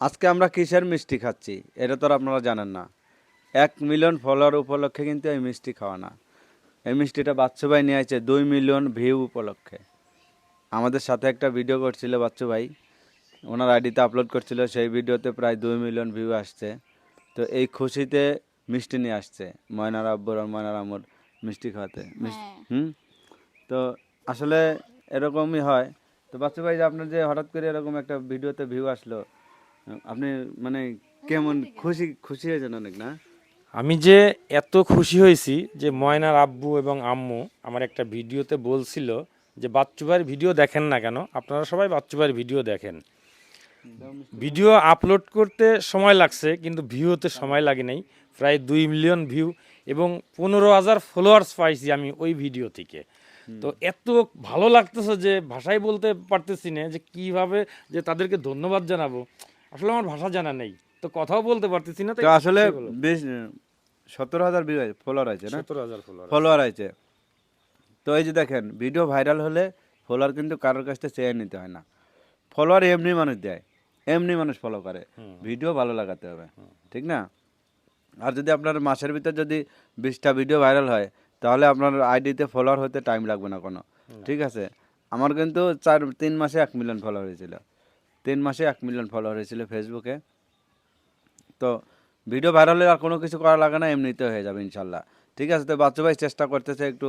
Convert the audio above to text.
আজকে আমরা কিসের মিষ্টি খাচ্ছি এটা তো আর আপনারা জানেন না। 1 মিলিয়ন ফলোয়ার উপলক্ষে কিন্তু এই মিষ্টি খাওয়া না। এই মিষ্টিটা বাচ্চু ভাই নিয়ে আসছে 2 মিলিয়ন ভিউ উপলক্ষে। আমাদের সাথে একটা ভিডিও করছিল বাচ্চু ভাই, ওনার আইডিতে আপলোড করছিল, সেই ভিডিওতে প্রায় 2 মিলিয়ন ভিউ আসছে। তো এই খুশিতে মিষ্টি নিয়ে আসছে ময়নার আব্বুর আর ময়নার আম্মুর মিষ্টি খাওয়াতে হ্যাঁ। তো আসলে এরকমই হয়। তো বাচ্চু ভাই, যে আপনার যে হঠাৎ করে এরকম একটা ভিডিওতে ভিউ আসলো, আপনি মানে কেমন খুশি খুশি হয়েছেন অনেক না? আমি যে এত খুশি হয়েছি যে ময়নার আব্বু এবং আম্মু আমার একটা ভিডিওতে বলছিল যে বাচ্চু ভাইয়ের ভিডিও দেখেন না কেন, আপনারা সবাই বাচ্চু ভাইয়ের ভিডিও দেখেন। ভিডিও আপলোড করতে সময় লাগছে কিন্তু ভিউ হতে সময় লাগে নাই। প্রায় 2 মিলিয়ন ভিউ এবং 15,000 ফলোয়ার্স পাইছি আমি ওই ভিডিও থেকে। তো এত ভালো লাগতেছে যে ভাষায় বলতে পারতেছি না যে কিভাবে যে তাদেরকে ধন্যবাদ জানাবো। আসলে আমার ভাষা জানা নেই, তো কথাও বলতে পারতেছি না। তো তাই আসলে বলো। বেশ 17,000 ভিউ আছে, ফলোয়ার আছে না? 17,000 ফলোয়ার। ফলোয়ার আছে। তো এই যে দেখেন, ভিডিও ভাইরাল হলে ফলোয়ার কিন্তু কারোর কাছ থেকে চেয়ে নিতে হয় না। ফলোয়ার এমনি মানুষ দেয়, এমনি মানুষ ফলো করে। ভিডিও ভালো লাগাতে হবে, ঠিক না? আর যদি আপনার মাসের ভিতর যদি 20টা ভিডিও ভাইরাল হয়, তাহলে আপনার আইডিতে ফলোয়ার হতে টাইম লাগবে না কোনো, ঠিক আছে? আমার কিন্তু 3 মাসে 1 মিলিয়ন ফলোয়ার হয়েছিল। 3 মাসে 1 মিলিয়ন ফলোয়ার হয়েছিল ফেসবুকে। তো ভিডিও ভাইরাল হলে আর কোনো কিছু করা লাগে না, এমনিতে হয়ে যাবে ইনশাল্লাহ। ঠিক আছে, তো বাচ্চু ভাই চেষ্টা করতেছে একটু